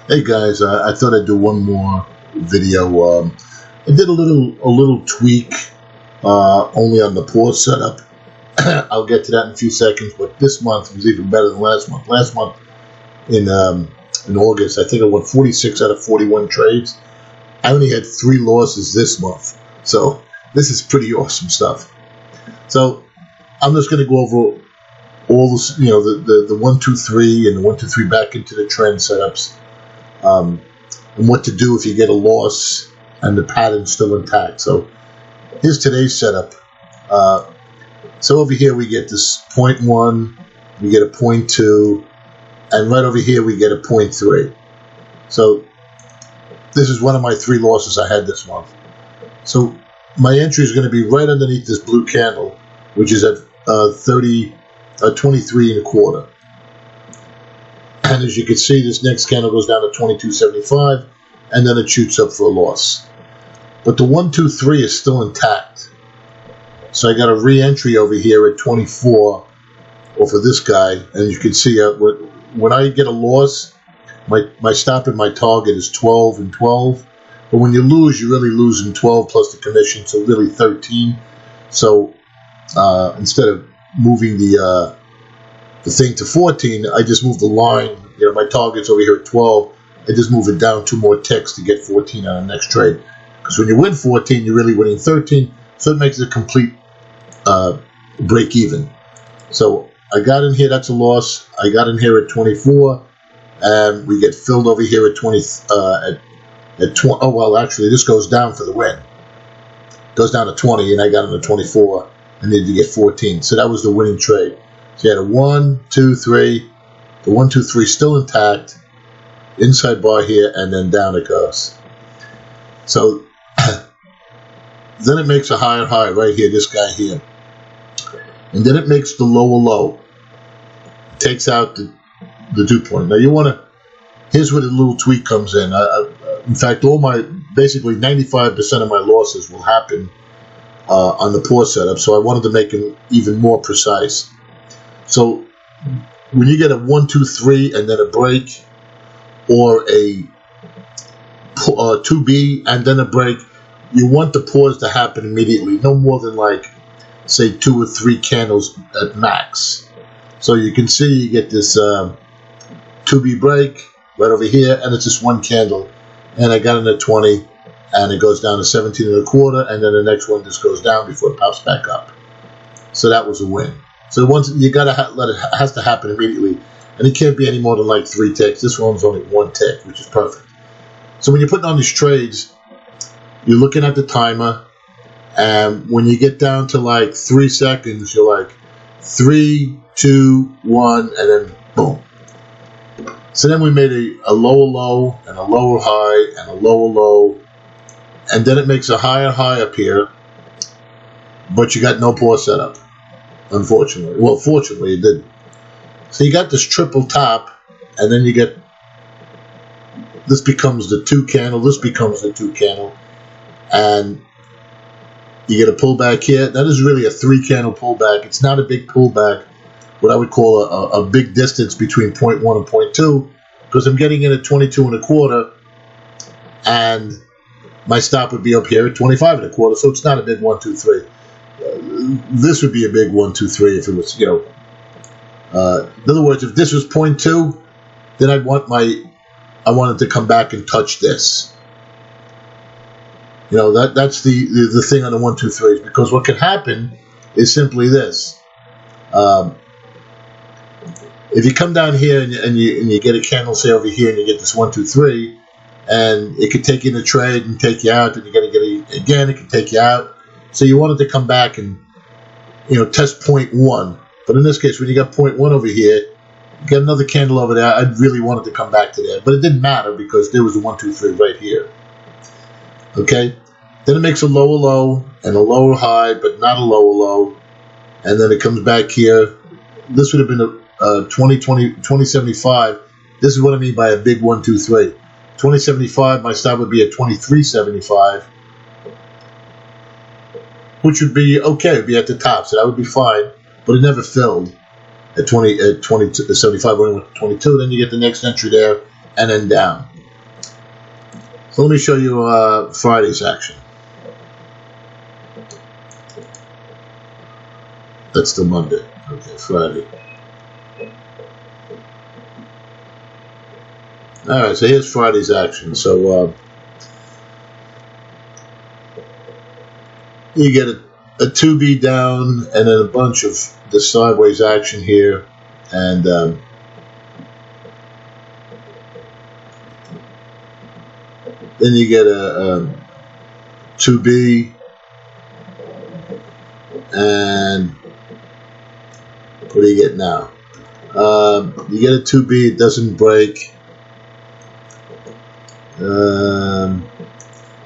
Hey guys, I thought I'd do one more video. I did a little tweak only on the pause setup. I'll get to that in a few seconds. But this month was even better than last month. Last month in August, I think I won 46 out of 41 trades. I only had 3 losses this month, so this is pretty awesome stuff. So I'm just going to go over all this, the 1, 2, 3 and the 1, 2, 3 back into the trend setups. And what to do if you get a loss and the pattern's still intact. So here's today's setup. So over here we get this 0.1, we get a 0.2, and right over here we get a 0.3. So this is one of my 3 losses I had this month. So my entry is going to be right underneath this blue candle, which is at 23 and a quarter. And as you can see, this next candle goes down to 22.75, and then it shoots up for a loss. But the 1, 2, 3 is still intact. So I got a re-entry over here at 24 off of this guy, and you can see when I get a loss, my stop and my target is 12 and 12. But when you lose, you're really losing 12 plus the commission, so really 13. So instead of moving the thing to 14, I just move the line. My target's over here at 12. I just move it down 2 more ticks to get 14 on the next trade. Because when you win 14, you're really winning 13. So it makes it a complete break even. So I got in here, that's a loss. I got in here at 24, and we get filled over here at 20. At 20. Oh well, actually, this goes down for the win. Goes down to 20, and I got in at 24. I needed to get 14. So that was the winning trade. So you had a 1, 2, 3. The 1, 2, 3 still intact. Inside bar here, and then down it goes. So then it makes a higher high right here, this guy here. And then it makes the lower low. It takes out the dew point. Now you want to, here's where the little tweak comes in. In fact, basically 95% of my losses will happen on the pause setup, so I wanted to make it even more precise. So when you get a 1, 2, 3 and then a break, or a 2B and then a break, you want the pause to happen immediately, no more than say 2 or 3 candles at max. So you can see you get this 2B break right over here, and it's just 1 candle, and I got in at 20, and it goes down to 17 and a quarter, and then the next one just goes down before it pops back up. So that was a win. So once you gotta has to happen immediately, and it can't be any more than 3 ticks. This one's only 1 tick, which is perfect. So when you're putting on these trades, you're looking at the timer, and when you get down to 3 seconds, you're 3, 2, 1, and then boom. So then we made a lower low, and a lower high, and a lower low, and then it makes a higher high up here, but you got no pause setup, unfortunately. Well, fortunately, it didn't. So you got this triple top, and then you get, this becomes the 2 candle, this becomes the 2 candle, and you get a pullback here. That is really a 3 candle pullback. It's not a big pullback, what I would call a big distance between 0.1 and 0.2, because I'm getting in at 22 and a quarter, and my stop would be up here at 25 and a quarter, so it's not a big 1, 2, 3. This would be a big 1, 2, 3 if it was, in other words, if this was 0.2, then I wanted to come back and touch this. That's the thing on the 1, 2, 3s, because what could happen is simply this. If you come down here and you get a candle, say over here, and you get this 1, 2, 3, and it could take you in a trade and take you out, and you got to get it again, it could take you out. So you wanted to come back and test 0.1. But in this case, when you got 0.1 over here, you got another candle over there, I really wanted to come back to there. But it didn't matter because there was a 1, 2, 3 right here. Okay? Then it makes a lower low and a lower high, but not a lower low. And then it comes back here. This would have been a 2075. This is what I mean by a big 1, 2, 3. 2075, my stop would be at 23.75. Which would be okay, it'd be at the top, so that would be fine. But it never filled at 20 at 20 75 when it went to 22. Then you get the next entry there and then down. So let me show you Friday's action. That's the Monday. Okay, Friday. All right, so here's Friday's action. So you get a 2B down and then a bunch of the sideways action here. And then you get a 2B and what do you get now? You get a 2B, it doesn't break.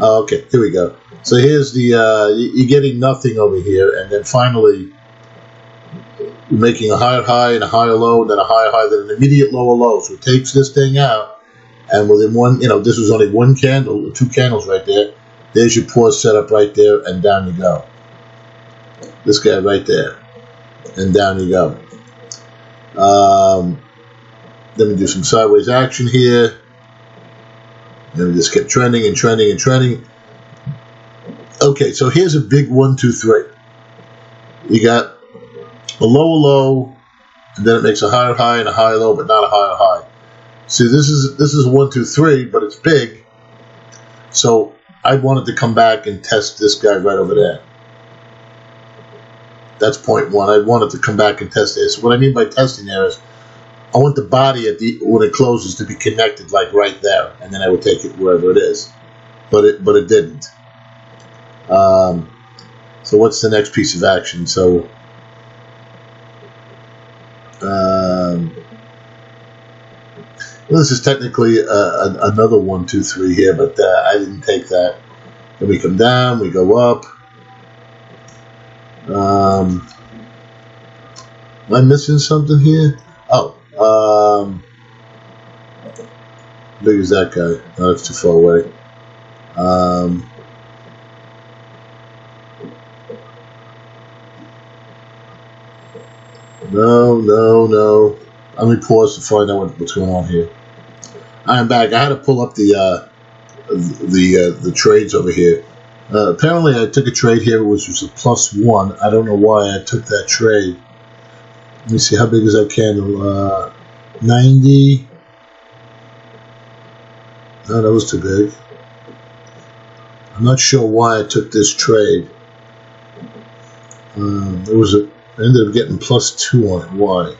Okay, here we go. So here's the, you're getting nothing over here, and then finally you're making a higher high and a higher low, and then a higher high, then an immediate lower low. So it takes this thing out, and within one, this was only one candle, 2 candles right there. There's your pause setup right there, and down you go. This guy right there, and down you go. Let me do some sideways action here. Then we just kept trending and trending and trending. Okay, so here's a big 1, 2, 3. You got a lower low, and then it makes a higher high and a higher low, but not a higher high. See, this is 1, 2, 3, but it's big. So I wanted to come back and test this guy right over there. That's point 1. I wanted to come back and test this. What I mean by testing there is I want the body when it closes to be connected like right there, and then I would take it wherever it is. But it didn't. So what's the next piece of action? So this is technically another 1, 2, 3 here, but I didn't take that. Then we come down, we go up. Am I missing something here? Oh, big as that guy? No, that's too far away. No. Let me pause to find out what's going on here. I'm back. I had to pull up the trades over here. Apparently, I took a trade here which was a +1. I don't know why I took that trade. Let me see, how big is that candle? 90. No, that was too big. I'm not sure why I took this trade. I ended up getting +2 on it. Why?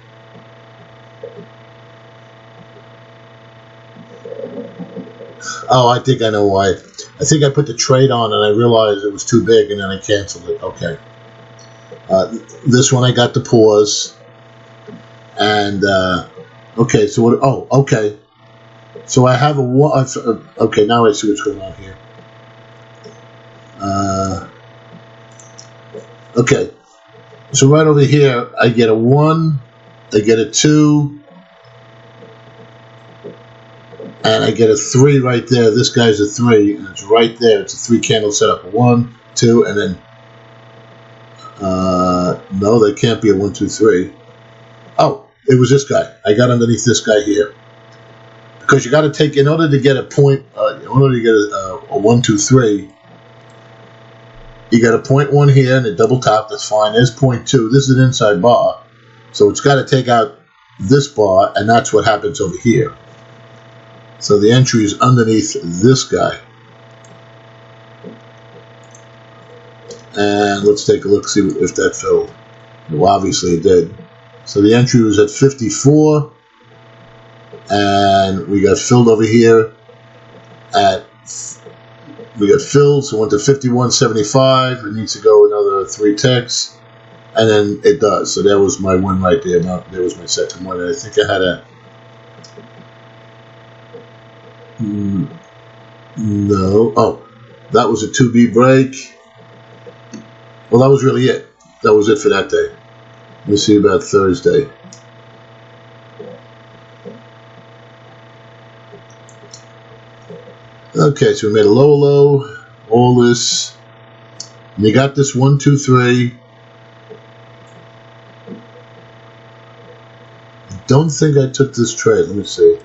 Oh, I think I know why. I think I put the trade on and I realized it was too big and then I canceled it. Okay. This one I got the pause. And, okay, so what? Oh, okay. So I have a one. Okay, now I see what's going on here. Okay. So right over here, I get a 1, I get a 2, and I get a 3 right there. This guy's a 3, and it's right there. It's a 3 candle setup. 1, 2, and then no, that can't be a 1, 2, 3. Oh, it was this guy. I got underneath this guy here. Because you got to take, in order to get a point, in order to get a 1, 2, 3, you got a 0.1 here and a double top. That's fine. There's 0.2. This is an inside bar. So it's got to take out this bar, and that's what happens over here. So the entry is underneath this guy. And let's take a look, see if that filled. Well, obviously it did. So the entry was at 54. And we got filled over here we got filled, so it went to 51.75. It needs to go another 3 ticks, and then it does. So that was my win right there. There was my second win. And I think I had a no. Oh, that was a 2B break. Well, that was really it. That was it for that day. Let me see about Thursday. Okay, so we made a low, all this. And you got this 1, 2, 3. I don't think I took this trade. Let me see.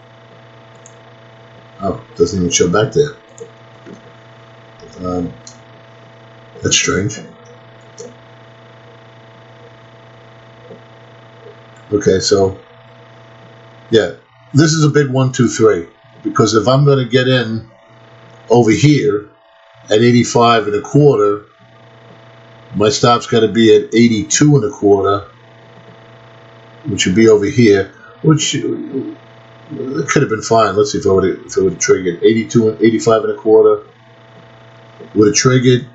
Oh, it doesn't even show back there. That's strange. Okay, so yeah, this is a big 1, 2, 3, because if I'm going to get in over here at 85 and a quarter, my stop's got to be at 82 and a quarter, which would be over here, which it could have been fine. Let's see if it would have triggered 82 and 85 and a quarter. Would have triggered,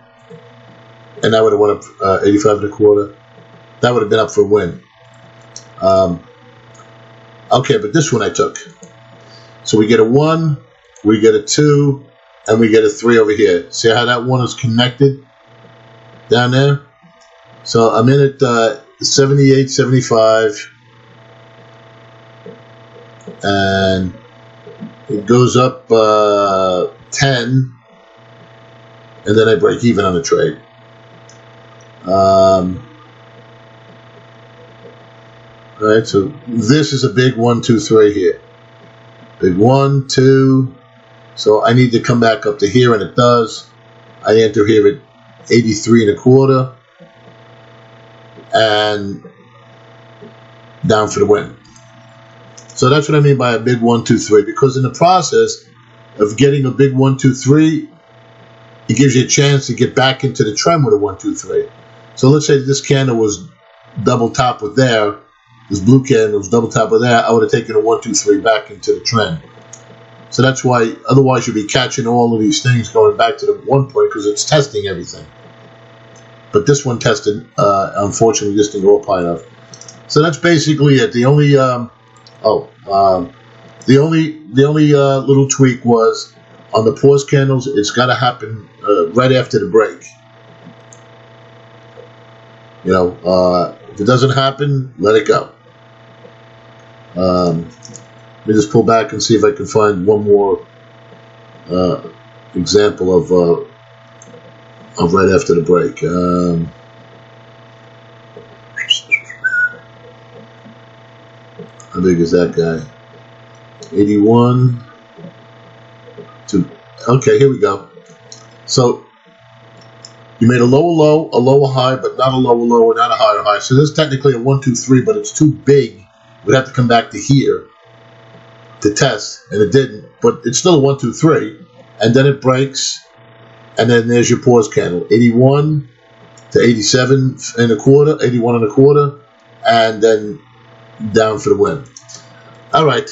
and that would have went up 85 and a quarter. That would have been up for a win. Okay, but this one I took. So we get a 1, we get a 2, and we get a 3 over here. See how that one is connected down there? So I'm in at 78, 75, and it goes up 10, and then I break even on the trade. Alright, so this is a big 1, 2, 3 here. Big 1, 2. So I need to come back up to here, and it does. I enter here at 83 and a quarter, and down for the win. So that's what I mean by a big 1, 2, 3, because in the process of getting a big 1, 2, 3, it gives you a chance to get back into the trend with a 1, 2, 3. So let's say this candle was double top with there. This blue candle was double top with that. I would have taken a 1, 2, 3 back into the trend. So that's why, otherwise you'll be catching all of these things going back to the 1 point, because it's testing everything. But this one tested, unfortunately, this didn't go up high enough. So that's basically it. The only, the only little tweak was on the pause candles. It's got to happen right after the break. You know, if it doesn't happen, let it go. Let me just pull back and see if I can find one more example of right after the break. How big is that guy? 81 to, okay, here we go. So you made a lower low, a lower high, but not a lower low, not a higher high. So this is technically a 1, 2, 3, but it's too big. We'd have to come back to here to test, and it didn't. But it's still a 1, 2, 3, and then it breaks, and then there's your pause candle, 81 to 87 and a quarter, 81 and a quarter, and then down for the win. All right,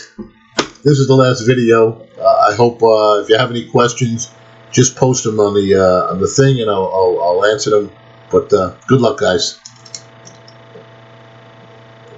this is the last video. I hope if you have any questions, just post them on the thing, and I'll answer them. But good luck, guys.